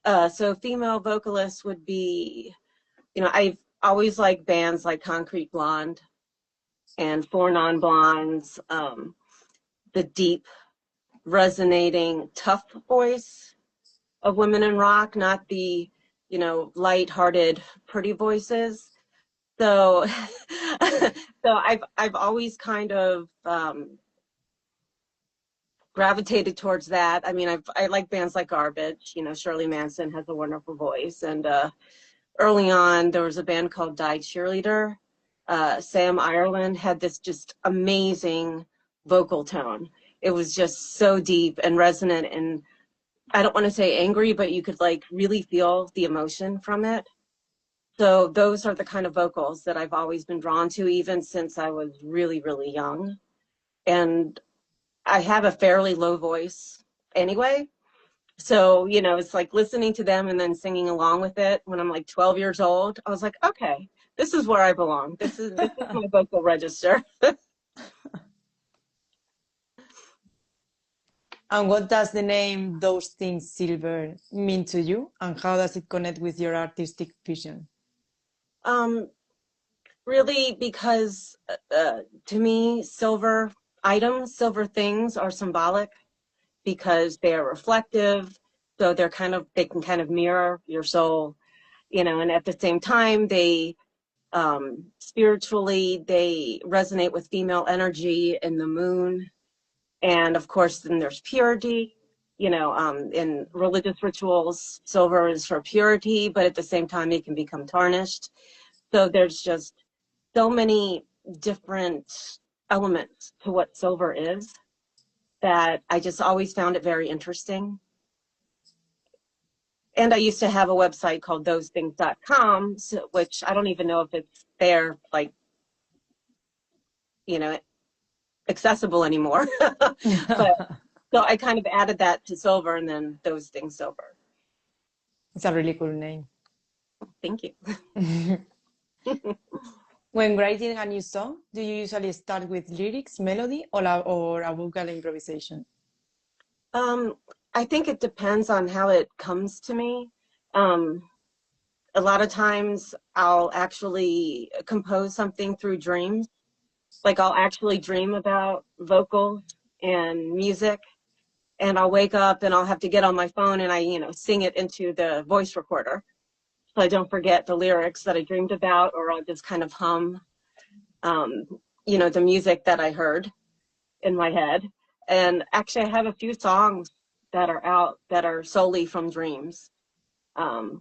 So female vocalists would be, I've always liked bands like Concrete Blonde and Four Non Blondes, the deep, resonating, tough voice of women in rock, not the, light-hearted, pretty voices. So, so I've always kind of gravitated towards that. I mean, I like bands like Garbage. Shirley Manson has a wonderful voice, and early on there was a band called Die Cheerleader. Sam Ireland had this just amazing vocal tone. It was just so deep and resonant, and I don't want to say angry, but you could like really feel the emotion from it. So those are the kind of vocals that I've always been drawn to, even since I was really, really young. And I have a fairly low voice anyway. So, it's like listening to them and then singing along with it when I'm like 12 years old. I was like, okay, this is where I belong. This is my vocal register. And what does the name Those Things Silver mean to you? And how does it connect with your artistic vision? Really, because to me, silver items, silver things are symbolic because they are reflective. So they can kind of mirror your soul, and at the same time, they spiritually, they resonate with female energy and the moon. And of course, then there's purity. In religious rituals, silver is for purity, but at the same time, it can become tarnished. So there's just so many different elements to what silver is that I just always found it very interesting. And I used to have a website called thosethings.com, which I don't even know if it's there, like, accessible anymore. But so I kind of added that to silver, and then Those Things Silver. It's a really cool name. Thank you. When writing a new song, do you usually start with lyrics, melody, or a vocal improvisation? I think it depends on how it comes to me. A lot of times I'll actually compose something through dreams. Like I'll actually dream about vocals and music, and I'll wake up and I'll have to get on my phone and I, sing it into the voice recorder. So I don't forget the lyrics that I dreamed about, or I'll just kind of hum, the music that I heard in my head. And actually I have a few songs that are out that are solely from dreams. And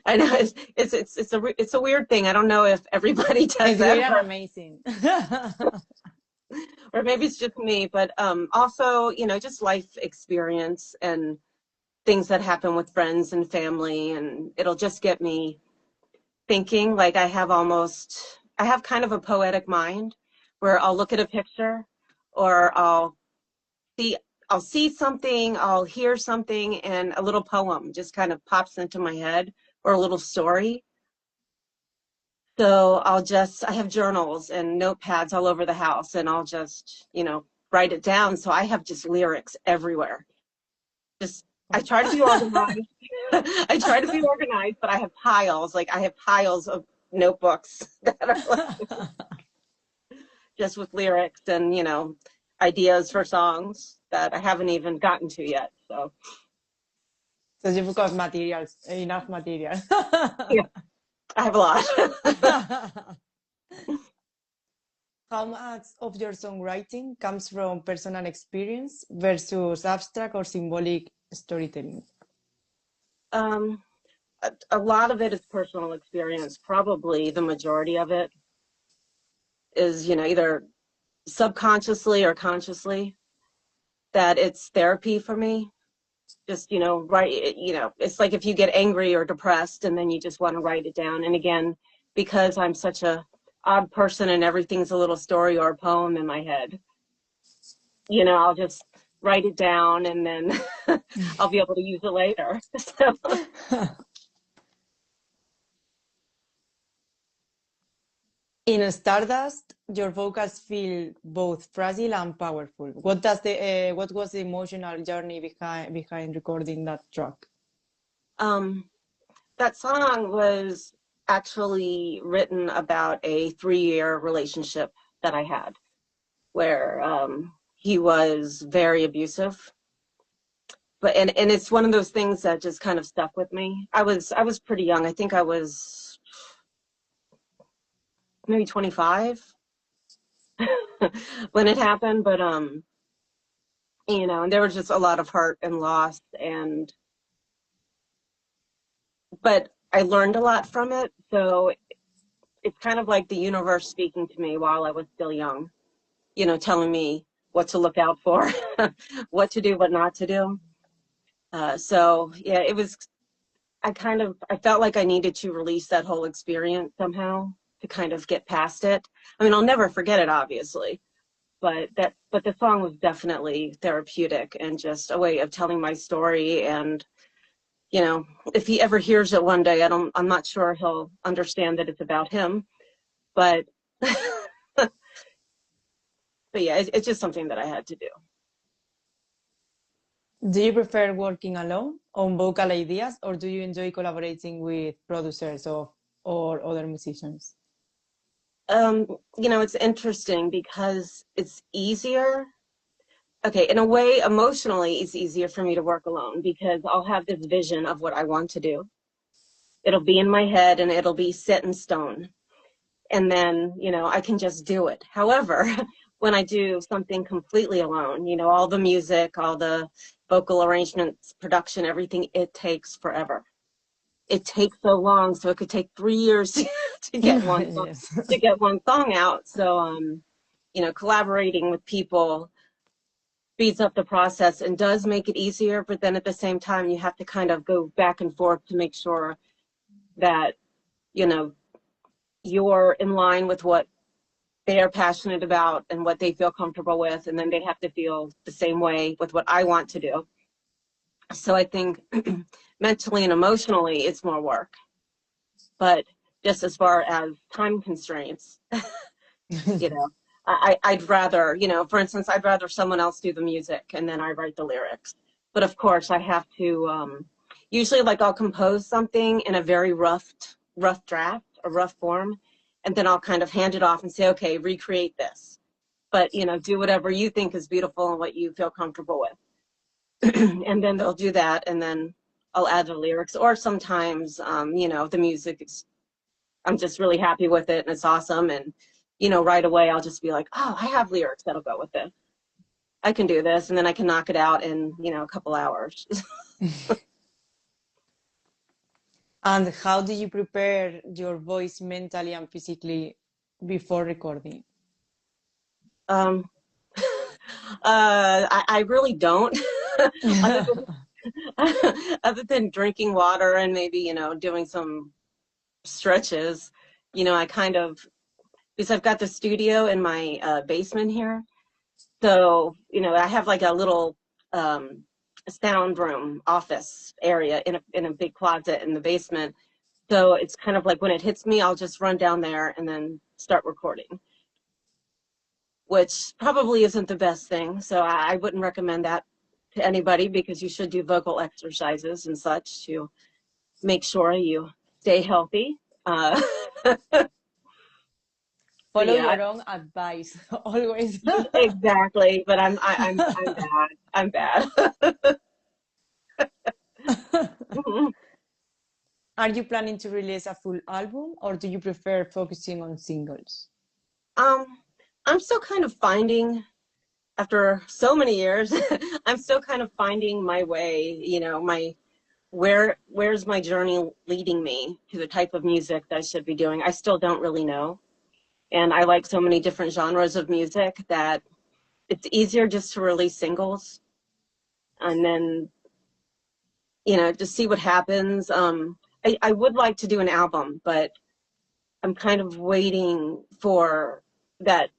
I know it's a weird thing. I don't know if everybody does it's that. It's weird and amazing. Or maybe it's just me, but also, just life experience and things that happen with friends and family, and it'll just get me thinking. Like I have kind of a poetic mind where I'll look at a picture, or I'll see something, I'll hear something, and a little poem just kind of pops into my head, or a little story. So I have journals and notepads all over the house, and I'll just, write it down. So I have just lyrics everywhere. I try to be organized. But I have piles. Like I have piles of notebooks that are just with lyrics and, ideas for songs that I haven't even gotten to yet. So you've got enough material. Yeah, I have a lot. How much of your songwriting comes from personal experience versus abstract or symbolic storytelling? A lot of it is personal experience. Probably the majority of it is, either subconsciously or consciously, that it's therapy for me. Just, it's like if you get angry or depressed and then you just want to write it down. And again, because I'm such a odd person and everything's a little story or a poem in my head, I'll just write it down and then I'll be able to use it later. So. In Stardust, your vocals feel both fragile and powerful. What was the emotional journey behind recording that track? Um, that song was actually written about a 3-year relationship that I had where he was very abusive. And it's one of those things that just kind of stuck with me. I was pretty young. I think I was maybe 25 when it happened, but and there was just a lot of hurt and loss, and but I learned a lot from it. So it's kind of like the universe speaking to me while I was still young, telling me what to look out for, what to do, what not to do. So yeah, I felt like I needed to release that whole experience somehow to kind of get past it. I mean, I'll never forget it, obviously, but the song was definitely therapeutic and just a way of telling my story. And if he ever hears it one day, I'm not sure he'll understand that it's about him, but but yeah, it's just something that I had to do. Do you prefer working alone on vocal ideas, or do you enjoy collaborating with producers or other musicians? It's interesting because it's easier. Okay, in a way, emotionally, it's easier for me to work alone because I'll have this vision of what I want to do. It'll be in my head and it'll be set in stone. And then, I can just do it. However, when I do something completely alone, all the music, all the vocal arrangements, production, everything, it takes forever. It takes so long, so it could take 3 years to get Yes. one song out. So, collaborating with people speeds up the process and does make it easier, but then at the same time, you have to kind of go back and forth to make sure that, you know, you're in line with what they are passionate about and what they feel comfortable with, and then they have to feel the same way with what I want to do. So I think mentally and emotionally, it's more work. But just as far as time constraints, you know, I'd rather, for instance, I'd rather someone else do the music and then I write the lyrics. But of course, I have to, usually like I'll compose something in a very rough draft, a rough form, and then I'll kind of hand it off and say, okay, recreate this. But, do whatever you think is beautiful and what you feel comfortable with. And then they'll do that, and then I'll add the lyrics. Or sometimes, the music is, I'm just really happy with it and it's awesome. And, right away I'll just be like, oh, I have lyrics that'll go with it. I can do this. And then I can knock it out in, a couple hours. And how do you prepare your voice mentally and physically before recording? Um, I really don't. other, than, other than drinking water and maybe, doing some stretches, I kind of, because I've got the studio in my basement here. So, I have like a little sound room office area in a big closet in the basement. So it's kind of like when it hits me, I'll just run down there and then start recording, which probably isn't the best thing. So I wouldn't recommend that to anybody because you should do vocal exercises and such to make sure you stay healthy. Follow Yeah, your own advice always. exactly. But I'm bad. I'm bad. Are you planning to release a full album, or do you prefer focusing on singles? I'm still kind of finding, after so many years, I'm still kind of finding my way, where's my journey leading me to the type of music that I should be doing. I still don't really know. And I like so many different genres of music that it's easier just to release singles and then, just see what happens. I would like to do an album, but I'm kind of waiting for that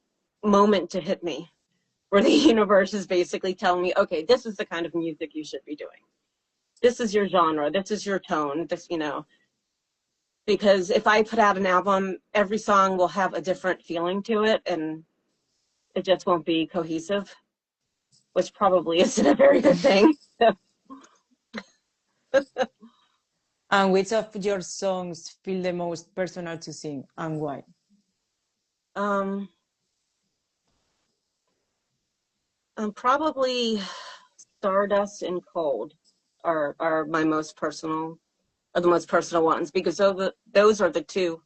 moment to hit me where the universe is basically telling me, okay, this is the kind of music you should be doing. This is your genre. This is your tone. This, because if I put out an album, every song will have a different feeling to it, and it just won't be cohesive, which probably isn't a very good thing. And which of your songs feel the most personal to sing and why? um, Probably Stardust and Cold are my most personal, are the most personal ones, because those are the two.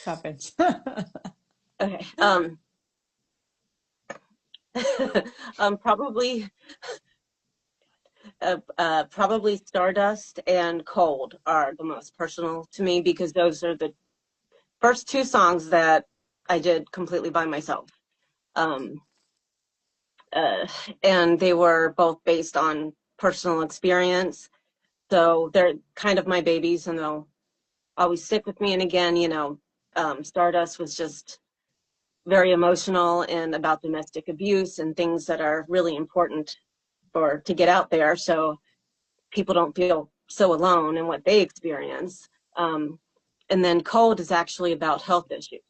Happens. Okay. Probably probably Stardust and Cold are the most personal to me, because those are the first two songs that I did completely by myself. Um, uh, and they were both based on personal experience. So they're kind of my babies, and they'll always stick with me. And again, Stardust was just very emotional and about domestic abuse and things that are really important for to get out there, so people don't feel so alone in what they experience. And then Cold is actually about health issues,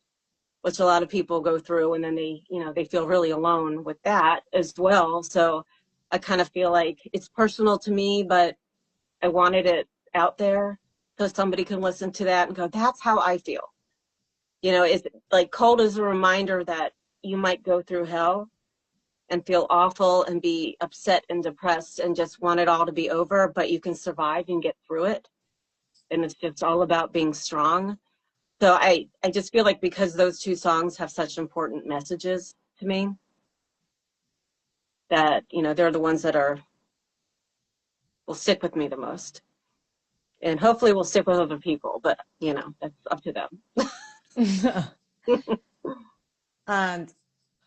which a lot of people go through, and then they feel really alone with that as well. So I kind of feel like it's personal to me, but I wanted it out there so somebody can listen to that and go, that's how I feel. It's like Cold is a reminder that you might go through hell and feel awful and be upset and depressed and just want it all to be over, but you can survive and get through it. And it's just all about being strong. So I just feel like because those two songs have such important messages to me, that, they're the ones that will stick with me the most. And hopefully will stick with other people, but that's up to them. And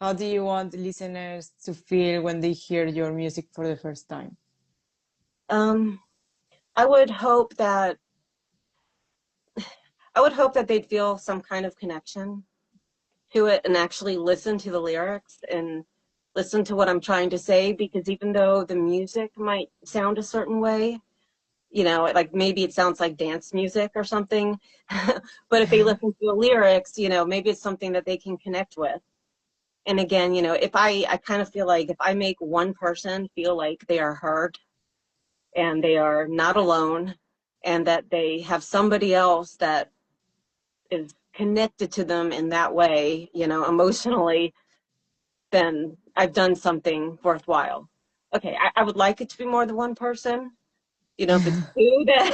how do you want listeners to feel when they hear your music for the first time? I would hope that they'd feel some kind of connection to it and actually listen to the lyrics and listen to what I'm trying to say, because even though the music might sound a certain way, like maybe it sounds like dance music or something, but if they listen to the lyrics, maybe it's something that they can connect with. And again, if I kind of feel like if I make one person feel like they are heard and they are not alone and that they have somebody else that is connected to them in that way, emotionally, then I've done something worthwhile. Okay, I would like it to be more than one person. If it's two, then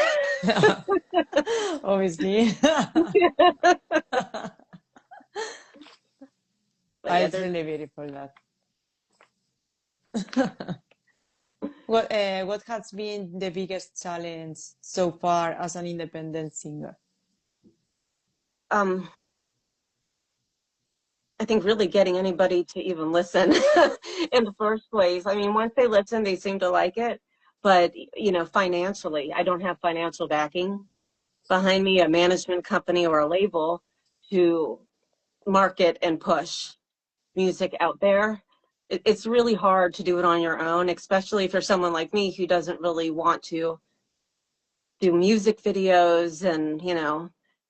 Obviously. yeah, It's really beautiful that. What has been the biggest challenge so far as an independent singer? I think really getting anybody to even listen in the first place. I mean, once they listen, they seem to like it. But, financially, I don't have financial backing behind me, a management company or a label to market and push music out there. It's really hard to do it on your own, especially if you're someone like me who doesn't really want to do music videos and,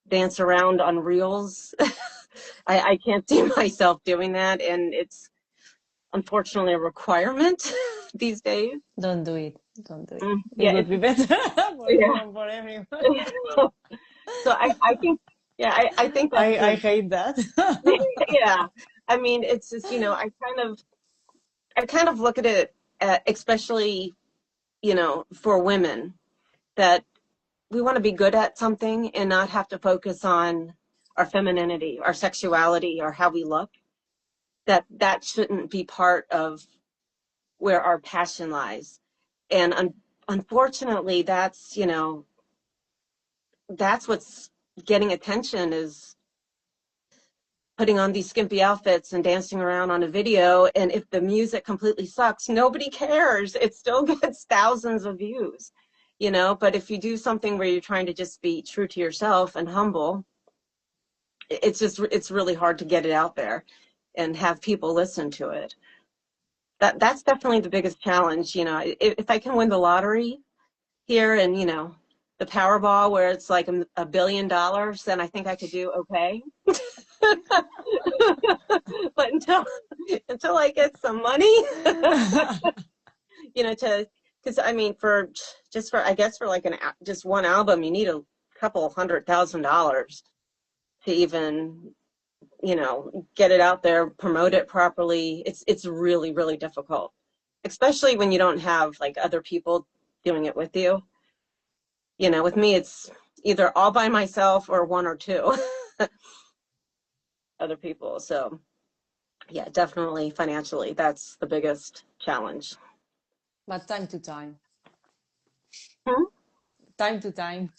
dance around on reels. I can't see myself doing that, and it's unfortunately a requirement these days. Don't do it. Don't do it. It Yeah, would be better for you yeah. and for everyone. So I think, yeah, I think that's I hate that. yeah. I mean, it's just, I kind of look at it, especially, for women, that we want to be good at something and not have to focus on our femininity, our sexuality, or how we look. That shouldn't be part of where our passion lies. And unfortunately, that's what's getting attention, is putting on these skimpy outfits and dancing around on a video. And if the music completely sucks, nobody cares. It still gets thousands of views, but if you do something where you're trying to just be true to yourself and humble, it's really hard to get it out there and have people listen to it. That's definitely the biggest challenge. If I can win the lottery, here and, the Powerball where it's like $1 billion, then I think I could do okay. But until I get some money, because I mean, I guess for like just one album, you need a couple $100,000 to even, get it out there, promote it properly. It's really, really difficult, especially when you don't have like other people doing it with you. With me, it's either all by myself or one or two other people. So yeah, definitely financially, that's the biggest challenge. But time to time. Hmm? Time to time.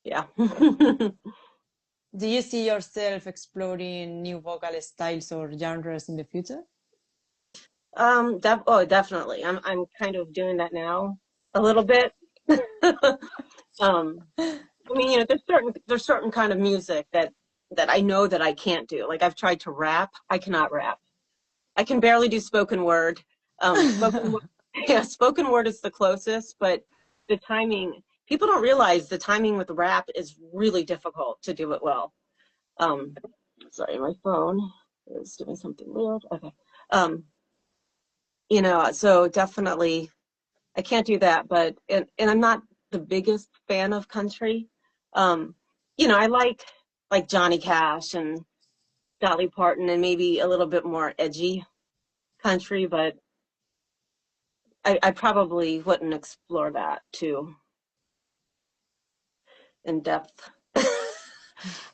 Yeah. Do you see yourself exploring new vocal styles or genres in the future? Definitely. I'm kind of doing that now a little bit. Um, I mean, there's certain kind of music that I know that I can't do. Like I've tried to rap, I cannot rap. I can barely do spoken word. Yeah, spoken word is the closest, but the timing, people don't realize the timing with rap is really difficult to do it well. Um, Sorry, my phone is doing something weird. Okay. Um, so definitely I can't do that, but and I'm not the biggest fan of country. Um, I like Johnny Cash and Dolly Parton and maybe a little bit more edgy country, but I probably wouldn't explore that too in depth.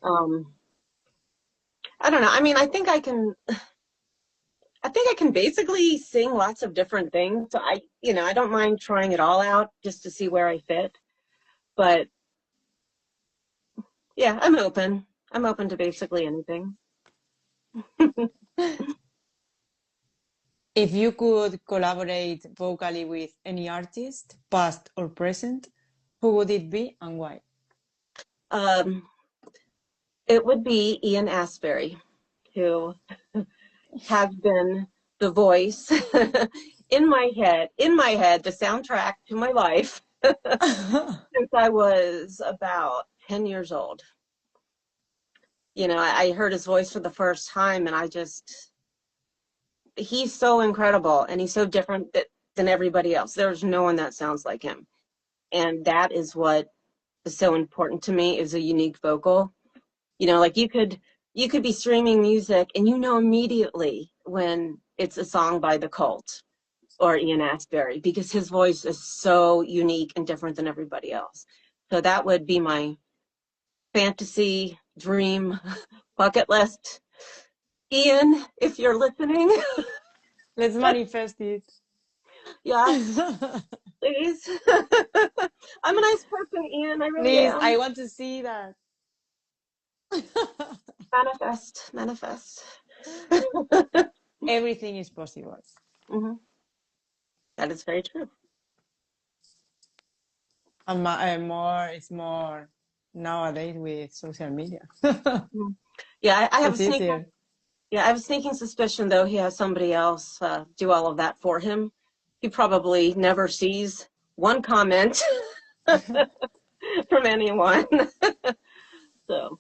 um, I don't know. I mean, I think I can basically sing lots of different things. So I don't mind trying it all out just to see where I fit. But yeah, I'm open. I'm open to basically anything. If you could collaborate vocally with any artist, past or present, who would it be and why? Um, it would be Ian Astbury, who has been the voice in my head, the soundtrack to my life since I was about 10 years old. I heard his voice for the first time and he's so incredible and he's so different than everybody else. There's no one that sounds like him. And that is what is so important to me is a unique vocal. Like you could be streaming music and immediately when it's a song by The Cult or Ian Astbury because his voice is so unique and different than everybody else. So that would be my fantasy dream bucket list. Ian, if you're listening, Let's manifest it. yes, please. I'm a nice person, Ian. I really Please, am. I want to see that. Manifest, manifest. Everything is possible. Hmm. That is very true. And it's more nowadays with social media. Mhm. Yeah, I have a It's sneaking. easier. Yeah, I have a sneaking suspicion, though, he has somebody else do all of that for him. He probably never sees one comment from anyone. So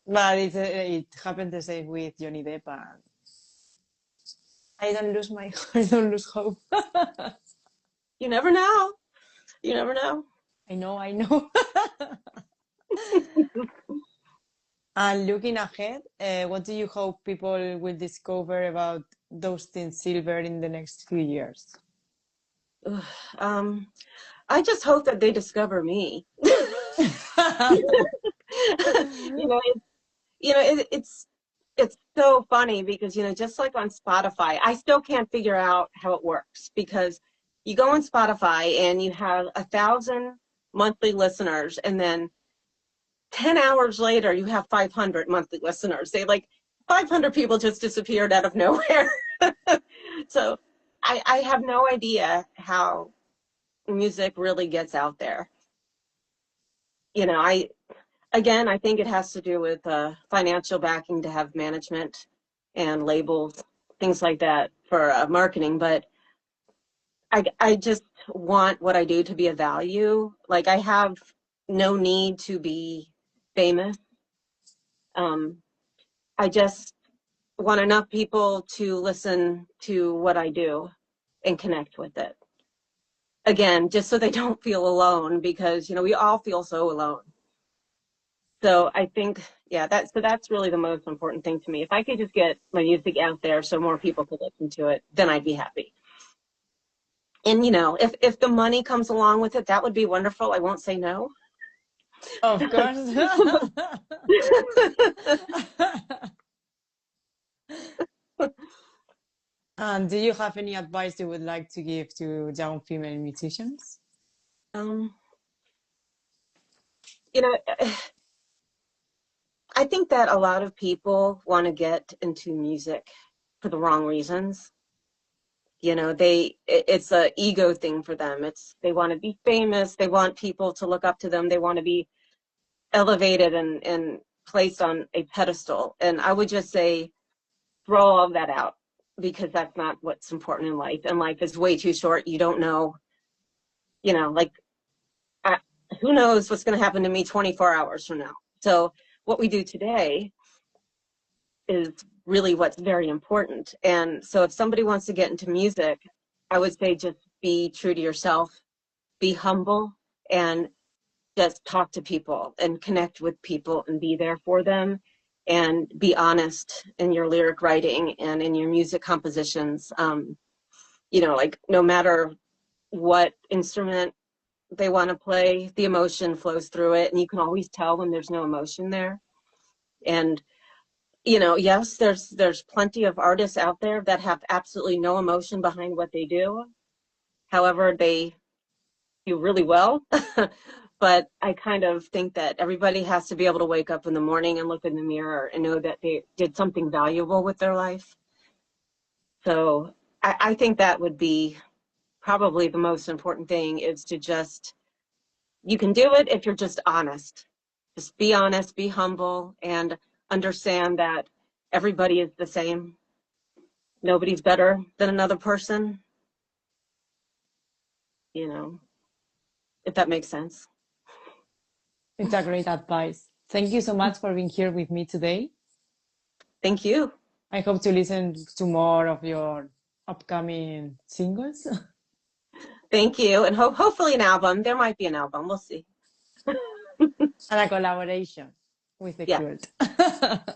But it happened the same with Johnny Depp. And I don't lose hope. you never know. You never know. I know. And looking ahead, what do you hope people will discover about those things silver in the next few years? Ugh, Um, I just hope that they discover me. You know, it's so funny because just like on Spotify, I still can't figure out how it works because you go on Spotify and you have 1,000 monthly listeners, and then 10 hours later you have 500 monthly listeners. 500 people just disappeared out of nowhere. So I have no idea how music really gets out there. I think it has to do with financial backing to have management and labels, things like that for marketing. But I just want what I do to be of value. Like I have no need to be famous. Um, I just want enough people to listen to what I do and connect with it. Again, just so they don't feel alone because, we all feel so alone. So I think, yeah, that's really the most important thing to me. If I could just get my music out there so more people could listen to it, then I'd be happy. And if the money comes along with it, that would be wonderful. I won't say no. Of course. And do you have any advice you would like to give to young female musicians? Um, you know, I think that a lot of people want to get into music for the wrong reasons. It's a ego thing for them. They want to be famous. They want people to look up to them. They want to be elevated and placed on a pedestal. And I would just say, throw all of that out because that's not what's important in life. And life is way too short. You don't know, like I, who knows what's going to happen to me 24 hours from now. So what we do today is really what's very important. And so if somebody wants to get into music, I would say just be true to yourself, be humble, and just talk to people and connect with people and be there for them and be honest in your lyric writing and in your music compositions. Like no matter what instrument they want to play, the emotion flows through it, and you can always tell when there's no emotion there. And yes, there's plenty of artists out there that have absolutely no emotion behind what they do. However, they do really well. But I kind of think that everybody has to be able to wake up in the morning and look in the mirror and know that they did something valuable with their life. So I think that would be probably the most important thing is to just, you can do it if you're just honest. Just be honest, be humble, and understand that everybody is the same. Nobody's better than another person, you know, if that makes sense. It's a great advice. Thank you so much for being here with me today. Thank you. I hope to listen to more of your upcoming singles Thank you. And hopefully an album. There might be an album. We'll see. and a collaboration with the Yeah. quilt.